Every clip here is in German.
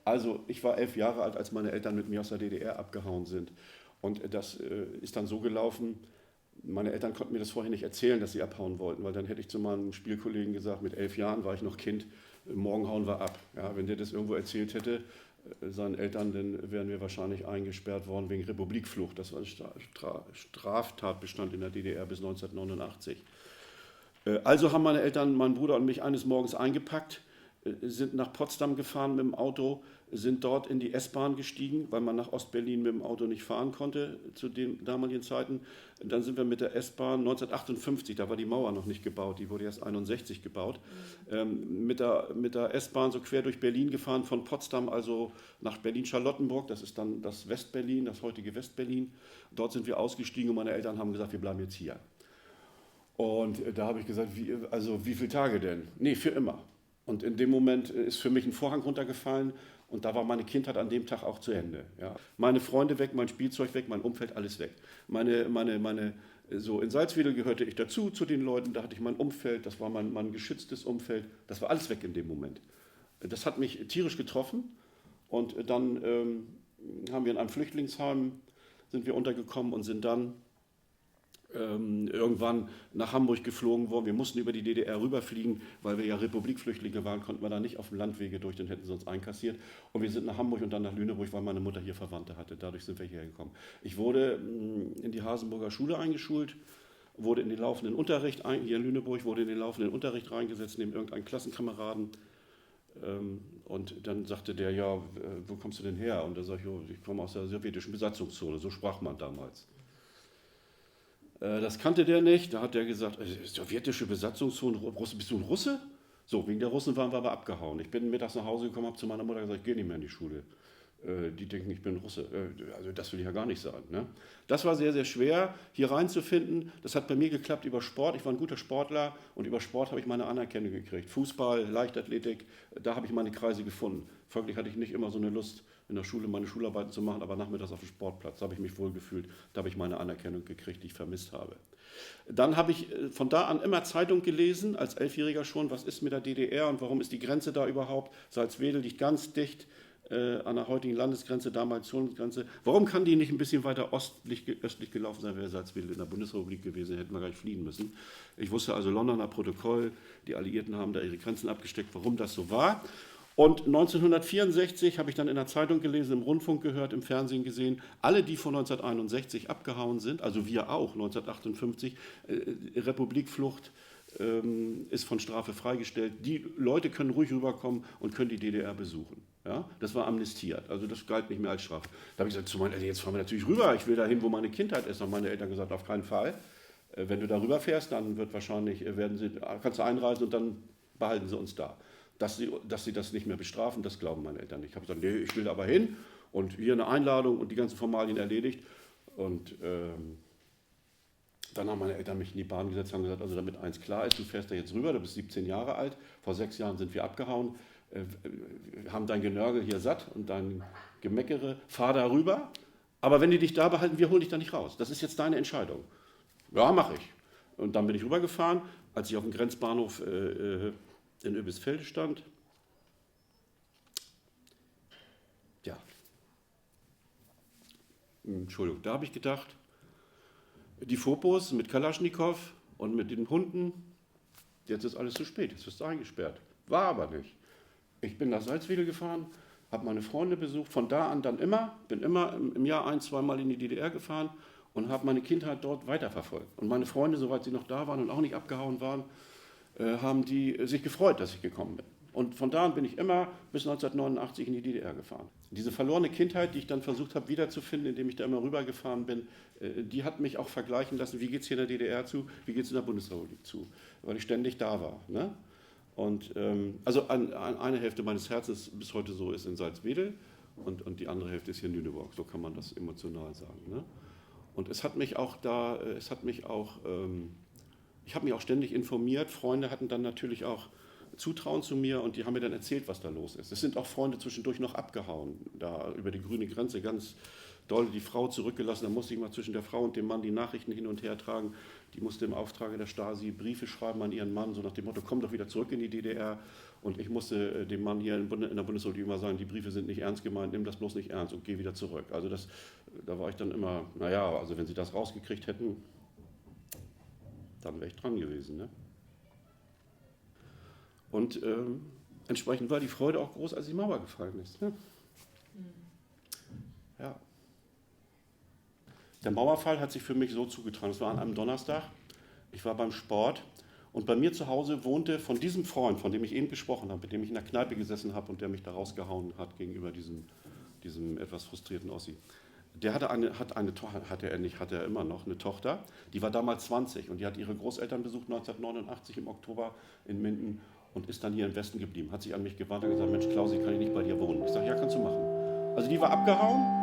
Also ich war 11 Jahre alt, als meine Eltern mit mir aus der DDR abgehauen sind. Und das ist dann so gelaufen, meine Eltern konnten mir das vorher nicht erzählen, dass sie abhauen wollten, weil dann hätte ich zu meinen Spielkollegen gesagt, mit 11 Jahren war ich noch Kind, morgen hauen wir ab. Ja, wenn der das irgendwo erzählt hätte, seinen Eltern, dann wären wir wahrscheinlich eingesperrt worden wegen Republikflucht. Das war ein Straftatbestand in der DDR bis 1989. Also haben meine Eltern, mein Bruder und mich eines Morgens eingepackt, sind nach Potsdam gefahren mit dem Auto, sind dort in die S-Bahn gestiegen, weil man nach Ostberlin mit dem Auto nicht fahren konnte zu den damaligen Zeiten. Dann sind wir mit der S-Bahn 1958, da war die Mauer noch nicht gebaut, die wurde erst 1961 gebaut, mit der S-Bahn so quer durch Berlin gefahren, von Potsdam also nach Berlin-Charlottenburg, das ist dann das Westberlin, das heutige Westberlin. Dort sind wir ausgestiegen und meine Eltern haben gesagt, wir bleiben jetzt hier. Und da habe ich gesagt, wie viele Tage denn? Nee, für immer. Und in dem Moment ist für mich ein Vorhang runtergefallen und da war meine Kindheit an dem Tag auch zu Ende. Ja. Meine Freunde weg, mein Spielzeug weg, mein Umfeld, alles weg. So in Salzwedel gehörte ich dazu, zu den Leuten, da hatte ich mein Umfeld, das war mein geschütztes Umfeld, das war alles weg in dem Moment. Das hat mich tierisch getroffen und dann haben wir in einem Flüchtlingsheim, sind wir untergekommen und sind dann irgendwann nach Hamburg geflogen worden. Wir mussten über die DDR rüberfliegen, weil wir ja Republikflüchtlinge waren, konnten wir da nicht auf dem Landwege durch, dann hätten sie uns einkassiert. Und wir sind nach Hamburg und dann nach Lüneburg, weil meine Mutter hier Verwandte hatte. Dadurch sind wir hierher gekommen. Ich wurde in die Hasenburger Schule eingeschult, wurde in den laufenden Unterricht, hier in Lüneburg, wurde in den laufenden Unterricht reingesetzt, neben irgendeinen Klassenkameraden. Und dann sagte der, ja, wo kommst du denn her? Und da sage ich, ich komme aus der sowjetischen Besatzungszone, so sprach man damals. Das kannte der nicht, da hat der gesagt, sowjetische Besatzungszone, bist du ein Russe? So, wegen der Russen waren wir aber abgehauen. Ich bin mittags nach Hause gekommen, habe zu meiner Mutter gesagt, ich gehe nicht mehr in die Schule. Die denken, ich bin Russe. Also das will ich ja gar nicht sagen. Ne? Das war sehr, sehr schwer, hier reinzufinden. Das hat bei mir geklappt über Sport. Ich war ein guter Sportler und über Sport habe ich meine Anerkennung gekriegt. Fußball, Leichtathletik, da habe ich meine Kreise gefunden. Folglich hatte ich nicht immer so eine Lust, in der Schule meine Schularbeiten zu machen, aber nachmittags auf dem Sportplatz, da habe ich mich wohlgefühlt, da habe ich meine Anerkennung gekriegt, die ich vermisst habe. Dann habe ich von da an immer Zeitung gelesen, als Elfjähriger schon, was ist mit der DDR und warum ist die Grenze da überhaupt? Salzwedel liegt ganz dicht an der heutigen Landesgrenze, damals Zonengrenze. Warum kann die nicht ein bisschen weiter östlich gelaufen sein, wäre Salzwedel in der Bundesrepublik gewesen, hätten wir gleich fliehen müssen. Ich wusste also, Londoner Protokoll, die Alliierten haben da ihre Grenzen abgesteckt, warum das so war. Und 1964 habe ich dann in der Zeitung gelesen, im Rundfunk gehört, im Fernsehen gesehen, alle, die von 1961 abgehauen sind, also wir auch 1958, Republikflucht ist von Strafe freigestellt. Die Leute können ruhig rüberkommen und können die DDR besuchen. Ja? Das war amnestiert, also das galt nicht mehr als Strafe. Da habe ich gesagt zu meinen Eltern, jetzt fahren wir natürlich rüber, ich will dahin, wo meine Kindheit ist. Und meine Eltern gesagt, auf keinen Fall. Wenn du da rüberfährst, dann kannst du einreisen und dann behalten sie uns da. Dass sie das nicht mehr bestrafen, das glauben meine Eltern nicht. Ich habe gesagt, nee, ich will da aber hin und hier eine Einladung und die ganzen Formalien erledigt. Und dann haben meine Eltern mich in die Bahn gesetzt und haben gesagt, also damit eins klar ist, du fährst da jetzt rüber, du bist 17 Jahre alt, vor 6 Jahren sind wir abgehauen, haben dein Genörgel hier satt und dein Gemeckere, fahr da rüber, aber wenn die dich da behalten, wir holen dich da nicht raus. Das ist jetzt deine Entscheidung. Ja, mache ich. Und dann bin ich rübergefahren, als ich auf dem Grenzbahnhof in Oebisfelde stand. Ja. Entschuldigung, da habe ich gedacht, die Fopos mit Kalaschnikow und mit den Hunden, jetzt ist alles zu spät, jetzt wirst du eingesperrt. War aber nicht. Ich bin nach Salzwedel gefahren, habe meine Freunde besucht, von da an dann bin immer im Jahr 1-2 Mal in die DDR gefahren und habe meine Kindheit dort weiterverfolgt. Und meine Freunde, soweit sie noch da waren und auch nicht abgehauen waren, haben die sich gefreut, dass ich gekommen bin. Und von da an bin ich immer bis 1989 in die DDR gefahren. Diese verlorene Kindheit, die ich dann versucht habe wiederzufinden, indem ich da immer rübergefahren bin, die hat mich auch vergleichen lassen, wie geht es hier in der DDR zu, wie geht es in der Bundesrepublik zu, weil ich ständig da war. Ne? Und also eine Hälfte meines Herzens bis heute so ist in Salzwedel und die andere Hälfte ist hier in Lüneburg, so kann man das emotional sagen. Ne? Und ich habe mich auch ständig informiert, Freunde hatten dann natürlich auch Zutrauen zu mir und die haben mir dann erzählt, was da los ist. Es sind auch Freunde zwischendurch noch abgehauen, da über die grüne Grenze ganz doll die Frau zurückgelassen. Da musste ich mal zwischen der Frau und dem Mann die Nachrichten hin und her tragen. Die musste im Auftrage der Stasi Briefe schreiben an ihren Mann, so nach dem Motto, komm doch wieder zurück in die DDR. Und ich musste dem Mann hier in der Bundesrepublik immer sagen, die Briefe sind nicht ernst gemeint, nimm das bloß nicht ernst und geh wieder zurück. Also da war ich dann immer, naja, also wenn sie das rausgekriegt hätten, dann wäre ich dran gewesen. Ne? Und entsprechend war die Freude auch groß, als die Mauer gefallen ist. Ne? Ja. Der Mauerfall hat sich für mich so zugetragen. Es war an einem Donnerstag, ich war beim Sport und bei mir zu Hause wohnte von diesem Freund, von dem ich eben gesprochen habe, mit dem ich in der Kneipe gesessen habe und der mich da rausgehauen hat gegenüber diesem etwas frustrierten Ossi. Der hatte er immer noch eine Tochter, die war damals 20 und die hat ihre Großeltern besucht 1989 im Oktober in Minden und ist dann hier im Westen geblieben. Hat sich an mich gewandt und gesagt, Mensch Klausi, kann ich nicht bei dir wohnen? Ich sage, ja, kannst du machen. Also die war abgehauen.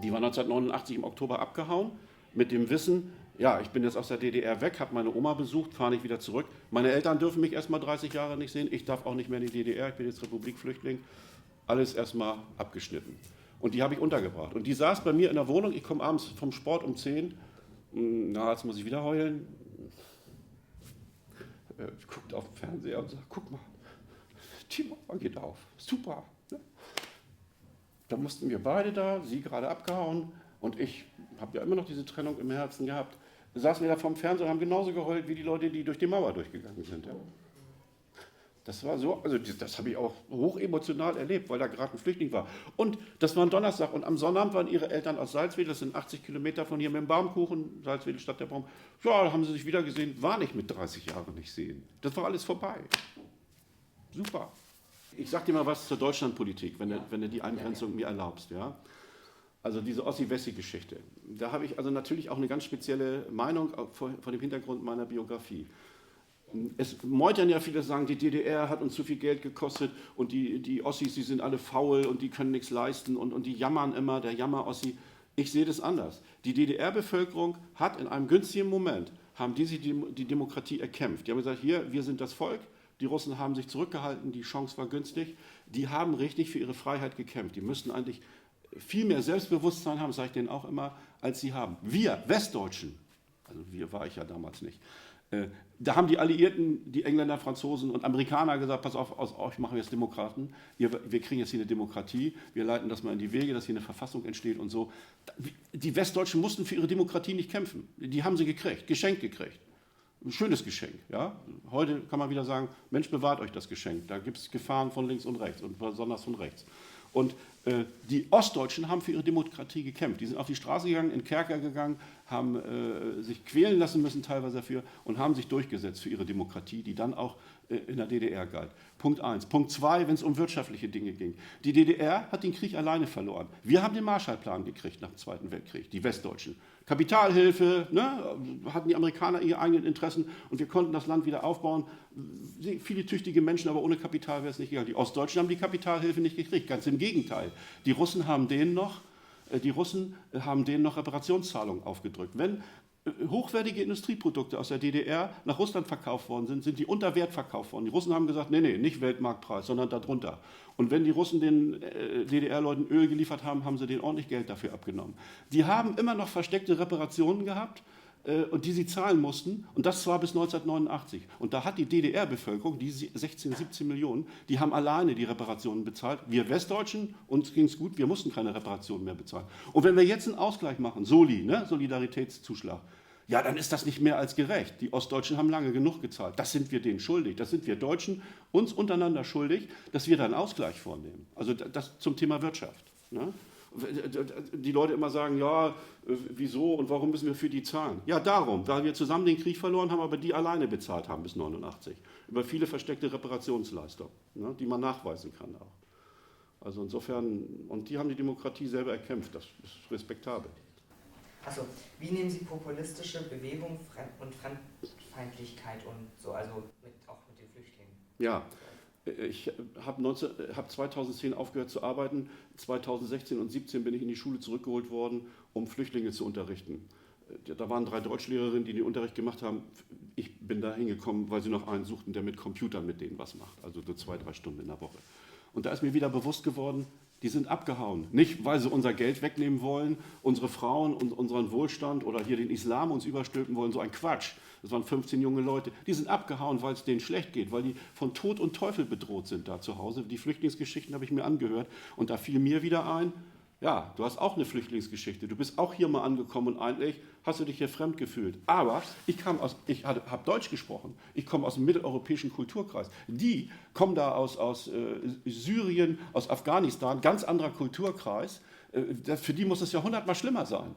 Die war 1989 im Oktober abgehauen, mit dem Wissen, ja, ich bin jetzt aus der DDR weg, habe meine Oma besucht, fahre nicht wieder zurück. Meine Eltern dürfen mich erstmal 30 Jahre nicht sehen, ich darf auch nicht mehr in die DDR, ich bin jetzt Republikflüchtling. Alles erstmal abgeschnitten. Und die habe ich untergebracht. Und die saß bei mir in der Wohnung, ich komme abends vom Sport um 10, na, jetzt muss ich wieder heulen, guckt auf den Fernseher und sagt, guck mal, die Mauer geht auf, super. Da mussten wir beide da, sie gerade abgehauen und ich habe ja immer noch diese Trennung im Herzen gehabt. Da saßen wir da vorm Fernseher und haben genauso geheult wie die Leute, die durch die Mauer durchgegangen sind. Ja. Das war so, also das habe ich auch hochemotional erlebt, weil da gerade ein Flüchtling war. Und das war ein Donnerstag und am Sonnabend waren ihre Eltern aus Salzwedel, das sind 80 Kilometer von hier mit dem Baumkuchen, Salzwedel Stadt der Baum. Ja, da haben sie sich wieder gesehen, war nicht mit 30 Jahren nicht sehen. Das war alles vorbei. Super. Ich sag dir mal was zur Deutschlandpolitik, wenn du die Eingrenzung mir erlaubst. Ja? Also diese Ossi-Wessi-Geschichte. Da habe ich also natürlich auch eine ganz spezielle Meinung vor dem Hintergrund meiner Biografie. Es meutern ja viele, sagen, die DDR hat uns zu viel Geld gekostet und die Ossis, die sind alle faul und die können nichts leisten und die jammern immer, der Jammer-Ossi. Ich sehe das anders. Die DDR-Bevölkerung hat in einem günstigen Moment, haben die Demokratie erkämpft. Die haben gesagt, hier, wir sind das Volk. Die Russen haben sich zurückgehalten, die Chance war günstig. Die haben richtig für ihre Freiheit gekämpft. Die müssten eigentlich viel mehr Selbstbewusstsein haben, sage ich denen auch immer, als sie haben. Wir Westdeutschen, also wir war ich ja damals nicht, da haben die Alliierten, die Engländer, Franzosen und Amerikaner gesagt, pass auf, aus euch machen wir jetzt Demokraten, wir kriegen jetzt hier eine Demokratie, wir leiten das mal in die Wege, dass hier eine Verfassung entsteht und so. Die Westdeutschen mussten für ihre Demokratie nicht kämpfen. Die haben sie gekriegt, geschenkt gekriegt. Ein schönes Geschenk. Ja? Heute kann man wieder sagen, Mensch, bewahrt euch das Geschenk. Da gibt es Gefahren von links und rechts und besonders von rechts. Und die Ostdeutschen haben für ihre Demokratie gekämpft. Die sind auf die Straße gegangen, in Kerker gegangen, haben sich quälen lassen müssen teilweise dafür und haben sich durchgesetzt für ihre Demokratie, die dann auch in der DDR galt. Punkt 1. Punkt 2, wenn es um wirtschaftliche Dinge ging. Die DDR hat den Krieg alleine verloren. Wir haben den Marshallplan gekriegt nach dem Zweiten Weltkrieg, die Westdeutschen. Kapitalhilfe, ne, hatten die Amerikaner ihre eigenen Interessen und wir konnten das Land wieder aufbauen. Viele tüchtige Menschen, aber ohne Kapital wäre es nicht gegangen. Die Ostdeutschen haben die Kapitalhilfe nicht gekriegt, ganz im Gegenteil. Die Russen haben denen noch Reparationszahlungen aufgedrückt. Wenn hochwertige Industrieprodukte aus der DDR nach Russland verkauft worden sind, sind die unter Wert verkauft worden. Die Russen haben gesagt, nee, nicht Weltmarktpreis, sondern darunter. Und wenn die Russen den DDR-Leuten Öl geliefert haben, haben sie denen ordentlich Geld dafür abgenommen. Die haben immer noch versteckte Reparationen gehabt, und die sie zahlen mussten, und das zwar bis 1989. Und da hat die DDR-Bevölkerung, die 16, 17 Millionen, die haben alleine die Reparationen bezahlt. Wir Westdeutschen, uns ging es gut, wir mussten keine Reparationen mehr bezahlen. Und wenn wir jetzt einen Ausgleich machen, Soli, ne, Solidaritätszuschlag, ja, dann ist das nicht mehr als gerecht. Die Ostdeutschen haben lange genug gezahlt. Das sind wir denen schuldig. Das sind wir Deutschen uns untereinander schuldig, dass wir da einen Ausgleich vornehmen. Also das zum Thema Wirtschaft. Ne? Die Leute immer sagen, ja, wieso und warum müssen wir für die zahlen? Ja, darum, weil wir zusammen den Krieg verloren haben, aber die alleine bezahlt haben bis 1989. Über viele versteckte Reparationsleistungen, ne, die man nachweisen kann auch. Also insofern, und die haben die Demokratie selber erkämpft, das ist respektabel. Achso, wie nehmen Sie populistische Bewegung und Fremdfeindlichkeit und so, also auch mit den Flüchtlingen? Ja. Ich habe 2010 aufgehört zu arbeiten, 2016 und 2017 bin ich in die Schule zurückgeholt worden, um Flüchtlinge zu unterrichten. Da waren 3 Deutschlehrerinnen, die den Unterricht gemacht haben. Ich bin da hingekommen, weil sie noch einen suchten, der mit Computern mit denen was macht, also so 2, 3 Stunden in der Woche. Und da ist mir wieder bewusst geworden, Die sind abgehauen. Nicht, weil sie unser Geld wegnehmen wollen, unsere Frauen und unseren Wohlstand oder hier den Islam uns überstülpen wollen. So ein Quatsch. Das waren 15 junge Leute. Die sind abgehauen, weil es denen schlecht geht, weil die von Tod und Teufel bedroht sind da zu Hause. Die Flüchtlingsgeschichten habe ich mir angehört. Und da fiel mir wieder ein, ja, du hast auch eine Flüchtlingsgeschichte. Du bist auch hier mal angekommen und eigentlich hast du dich hier fremd gefühlt. Aber ich habe Deutsch gesprochen. Ich komme aus dem mitteleuropäischen Kulturkreis. Die kommen da aus Syrien, aus Afghanistan, ganz anderer Kulturkreis. Für die muss es ja 100-mal schlimmer sein.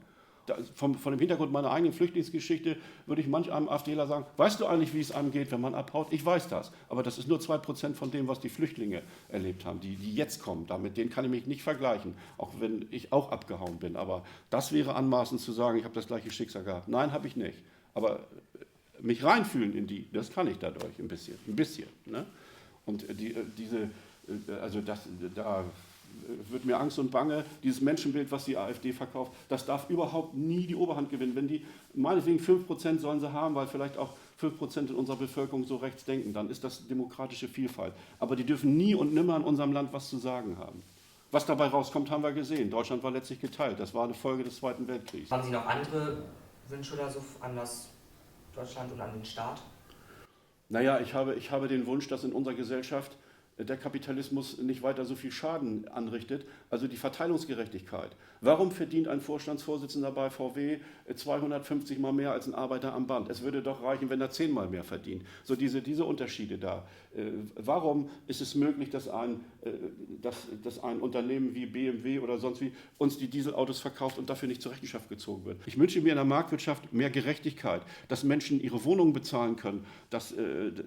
Von dem Hintergrund meiner eigenen Flüchtlingsgeschichte würde ich manch einem AfDler sagen, weißt du eigentlich, wie es einem geht, wenn man abhaut? Ich weiß das, aber das ist nur 2% von dem, was die Flüchtlinge erlebt haben, die jetzt kommen. Mit denen kann ich mich nicht vergleichen, auch wenn ich auch abgehauen bin. Aber das wäre anmaßend zu sagen, ich habe das gleiche Schicksal gehabt. Nein, habe ich nicht. Aber mich reinfühlen in die, das kann ich dadurch ein bisschen. Ne? Und da wird mir Angst und Bange, dieses Menschenbild, was die AfD verkauft, das darf überhaupt nie die Oberhand gewinnen. Wenn die, meinetwegen 5% sollen sie haben, weil vielleicht auch 5% in unserer Bevölkerung so rechts denken, dann ist das demokratische Vielfalt. Aber die dürfen nie und nimmer in unserem Land was zu sagen haben. Was dabei rauskommt, haben wir gesehen. Deutschland war letztlich geteilt. Das war eine Folge des Zweiten Weltkriegs. Haben Sie noch andere Wünsche oder so an das Deutschland und an den Staat? Naja, ich habe den Wunsch, dass in unserer Gesellschaft der Kapitalismus nicht weiter so viel Schaden anrichtet, also die Verteilungsgerechtigkeit. Warum verdient ein Vorstandsvorsitzender bei VW 250 Mal mehr als ein Arbeiter am Band? Es würde doch reichen, wenn er 10 Mal mehr verdient. So diese Unterschiede da. Warum ist es möglich, dass ein Unternehmen wie BMW oder sonst wie uns die Dieselautos verkauft und dafür nicht zur Rechenschaft gezogen wird? Ich wünsche mir in der Marktwirtschaft mehr Gerechtigkeit, dass Menschen ihre Wohnungen bezahlen können, dass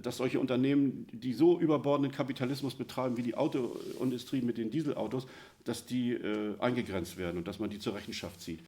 solche Unternehmen, die so überbordenden Kapitalismus betreiben wie die Autoindustrie mit den Dieselautos, dass die eingegrenzt werden und dass man die zur Rechenschaft zieht.